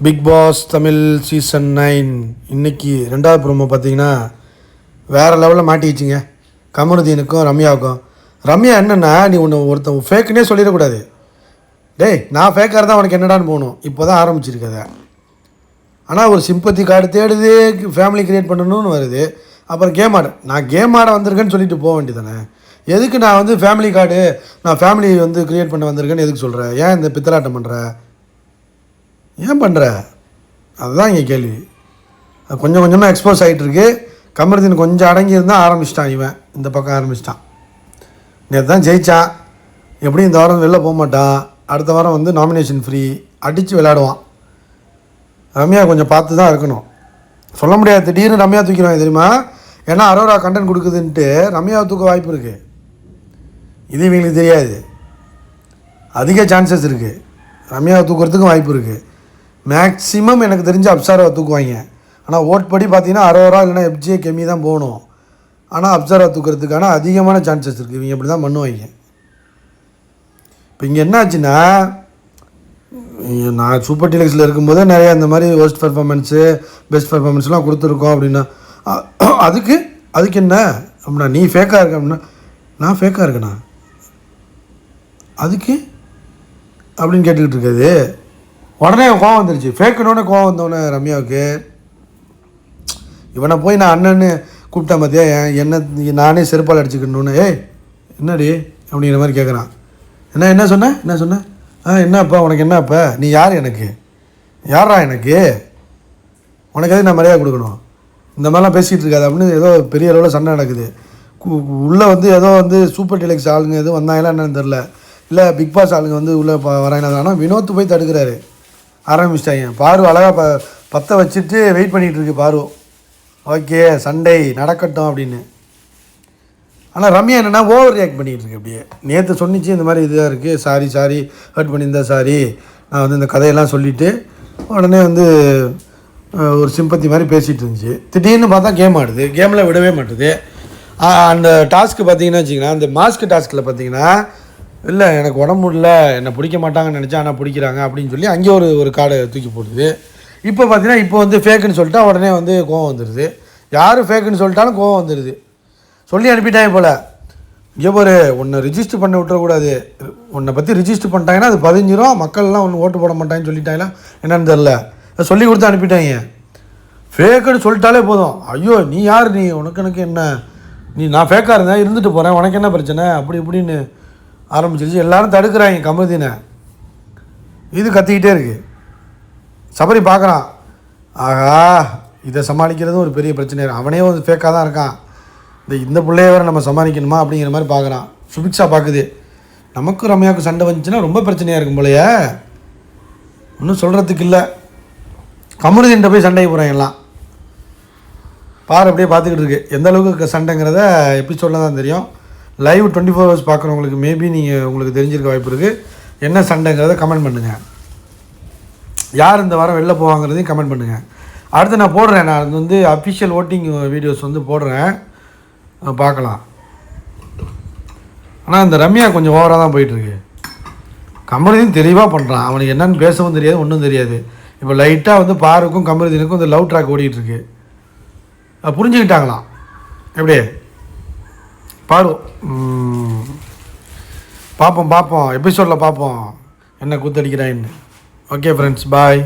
Big pass Tamil season 9 இன்றைக்கி 2வது promo பார்த்தீங்கன்னா வேறு லெவலில் மாட்டிக்கிச்சிங்க கமருதீனுக்கும் ரம்யாவுக்கும். ரம்யா என்னென்னா, நீ ஒருத்தன் ஃபேக்குன்னே சொல்லிடக்கூடாது. டேய், நான் ஃபேக்காக இருந்தால் உனக்கு என்னடான்னு போகணும். இப்போ தான் ஆரம்பிச்சிருக்கதை. ஆனால் ஒரு சிம்பத்தி கார்டு தேடுது, ஃபேமிலி க்ரியேட் பண்ணணும்னு வருது. அப்புறம் கேம் ஆட, நான் கேம் ஆட வந்திருக்கேன்னு சொல்லிட்டு போக வேண்டியதானே. எதுக்கு நான் ஃபேமிலி கார்டு, நான் ஃபேமிலி க்ரியேட் பண்ண வந்திருக்கேன்னு எதுக்கு சொல்கிறேன்? ஏன் இந்த பித்தலாட்டம் பண்ணுற? ஏன் பண்ணுற? அதுதான் இங்கே கேள்வி. கொஞ்சம் கொஞ்சமாக எக்ஸ்போஸ் ஆகிட்டுருக்கு. கமருதீன் கொஞ்சம் அடங்கியிருந்தால் ஆரம்பிச்சிட்டான். இவன் இந்த பக்கம் ஆரம்பிச்சிட்டான். நேற்று தான் ஜெயித்தான். எப்படியும் இந்த வாரம் வெளில போக மாட்டான். அடுத்த வாரம் நாமினேஷன் ஃப்ரீ அடித்து விளையாடுவான். ரம்யா கொஞ்சம் பார்த்து தான் இருக்கணும். சொல்ல முடியாது, திடீர்னு ரம்யா தூக்கிடுவாங்க தெரியுமா? ஏன்னா அரோரா கண்டென்ட் கொடுக்குதுன்ட்டு ரம்யாவை தூக்க வாய்ப்பு இருக்குது. இது இவங்களுக்கு தெரியாது. அதிக சான்சஸ் இருக்குது. ரம்யாவை தூக்குறதுக்கும் வாய்ப்பு இருக்குது. மேக்ஸிமம் எனக்கு தெரிஞ்சு அப்சர்வை தூக்குவாங்க. ஆனால் ஓட் படி பார்த்தீங்கன்னா அரோரா இல்லைனா எஃப்ஜே கெமி தான் போகணும். ஆனால் அப்சர்வை தூக்கிறதுக்கான அதிகமான சான்சஸ் இருக்குது. இவங்க இப்படி தான் பண்ணுவாங்க. இப்போ இங்கே என்ன ஆச்சுன்னா, நான் சூப்பர் டீலக்ஸில் இருக்கும்போதே நிறையா இந்த மாதிரி ஒர்ஸ்ட் பெர்ஃபார்மன்ஸு பெஸ்ட் பெர்ஃபார்மன்ஸ்லாம் கொடுத்துருக்கோம் அப்படின்னா, அதுக்கு என்ன அப்படின்னா, நீ ஃபேக்காக இருக்க அப்படின்னா, நான் ஃபேக்காக இருக்கேண்ணா அதுக்கு அப்படின்னு கேட்டுக்கிட்டு இருக்காது. உடனே கோவம் வந்துருச்சு. ஃபேக்குனோடனே கோவம் வந்தோடனே ரம்யாவுக்கு, இவனை போய் நான் அண்ணன்னு கூப்பிட்டேன் பார்த்தியா, என்ன நானே செருப்பால் அடிச்சுக்கணுன்னு. ஏய் என்னடி அப்படிங்கிற மாதிரி கேட்குறான். என்ன சொன்னேன் என்னப்பா உனக்கு என்னப்பா? நீ யார்? எனக்கு யாரா? எனக்கு உனக்கு எதுவும் நான் மரியாதை கொடுக்கணும்? இந்த மாதிரிலாம் பேசிகிட்டு இருக்காது அப்படின்னு ஏதோ பெரிய அளவில் சண்டை நடக்குது. உள்ளே ஏதோ சூப்பர் டீலக்ஸ் ஆளுங்க எதுவும் வந்தாங்களா என்னன்னு தெரில. இல்லை பிக் பாஸ் ஆளுங்க உள்ளே வராங்க. ஆனால் வினோத் போய் தடுக்கிறாரு. ஆரம்பிச்சிட்டாங்க. பாரு அழகாக பற்ற வச்சுட்டு வெயிட் பண்ணிகிட்டு இருக்கு பாரு. ஓகே, சண்டை நடக்கட்டும் அப்படின்னு. ஆனால் ரம்யா என்னென்னா ஓவர் ரியாக்ட் பண்ணிகிட்டு இருக்கு. அப்படியே நேற்று சொன்னிச்சு இந்த மாதிரி இதாக இருக்குது, சாரி ஹர்ட் பண்ணியிருந்தா சாரி, நான் இந்த கதையெல்லாம் சொல்லிவிட்டு உடனே ஒரு சிம்பத்தி மாதிரி பேசிகிட்டு இருந்துச்சு. திடீர்னு பார்த்தா கேம் ஆடுது. கேமில் விடவே மாட்டுது. அந்த டாஸ்க்கு பார்த்தீங்கன்னா வச்சிங்கன்னா, அந்த மாஸ்க் டாஸ்கில் பார்த்தீங்கன்னா, இல்லை எனக்கு உடம்பு இல்லை, என்னை பிடிக்க மாட்டாங்கன்னு நினச்சா ஆனால் பிடிக்கிறாங்க அப்படின்னு சொல்லி அங்கே ஒரு கார்டை தூக்கி போடுது. இப்போ பார்த்தீங்கன்னா இப்போ ஃபேக்குன்னு சொல்லிட்டா உடனே கோவம் வந்துடுது. யார் ஃபேக்குன்னு சொல்லிட்டாலும் கோவம் வந்துடுது. சொல்லி அனுப்பிட்டாங்க போல். இங்கே ஒரு உன்னை ரிஜிஸ்டர் பண்ண விட்டுறக்கூடாது. உன்னை பற்றி ரிஜிஸ்டர் பண்ணிட்டாங்கன்னா அது 15 மக்கள்லாம் ஒன்று ஓட்டு போட மாட்டாங்கன்னு சொல்லிட்டாங்களா என்னன்னு தெரில. சொல்லி கொடுத்து அனுப்பிட்டாங்க. ஃபேக்குன்னு சொல்லிட்டாலே போதும். ஐயோ நீ யார்? நீ உனக்கு என்ன? நான் ஃபேக்காக இருந்தேன், இருந்துட்டு போகிறேன், உனக்கு என்ன பிரச்சனை? அப்படி இப்படின்னு ஆரம்பிச்சிருச்சு. எல்லோரும் தடுக்கிறாங்க கமருதீனை. இது கத்திக்கிட்டே இருக்குது. சபரி பார்க்குறான். ஆகா, இதை சமாளிக்கிறதும் ஒரு பெரிய பிரச்சனை. அவனே ஃபேக்காக தான் இருக்கான். இந்த பிள்ளைய வேறு நம்ம சமாளிக்கணுமா அப்படிங்கிற மாதிரி பார்க்குறான். சுபிக்ஷா பார்க்குது. நமக்கும் ரம்யாவுக்கும் சண்டை வந்துச்சுன்னா ரொம்ப பிரச்சனையாக இருக்கும் போலையே. ஒன்றும் சொல்கிறதுக்கு இல்லை. கமருதீன்கிட்ட போய் சண்டைக்கு போகிறாங்க எல்லாம். பாரு அப்படியே பார்த்துக்கிட்டு இருக்கு. எந்த அளவுக்கு சண்டைங்கிறத எபிசோடில் தான் தெரியும். லைவ் 24 hours பார்க்குறவங்களுக்கு மேபி உங்களுக்கு தெரிஞ்சிருக்க வாய்ப்பு இருக்குது. என்ன சண்டைங்கிறத கமெண்ட் பண்ணுங்கள். யார் இந்த வாரம் வெளில போவாங்கிறதையும் கமெண்ட் பண்ணுங்கள். அடுத்து நான் போடுறேன். நான் அஃபிஷியல் ஓட்டிங் வீடியோஸ் போடுறேன், பார்க்கலாம். ஆனால் இந்த ரம்யா கொஞ்சம் ஓவராக தான் போயிட்டுருக்கு. கமருதீன் தெளிவாக பண்ணுறான். அவனுக்கு என்னென்னு பேசவும் தெரியாது, ஒன்றும் தெரியாது. இப்போ லைட்டாக பாருக்கும் கமருதீனுக்கும் லவ் ட்ராக் ஓடிட்டுருக்கு. புரிஞ்சுக்கிட்டாங்களாம். எப்படி பாரு? பார்ப்போம் எபிசோடில் பார்ப்போம் என்ன கூத்தடிக்கிறான்னு. ஓகே ஃப்ரெண்ட்ஸ், பாய்.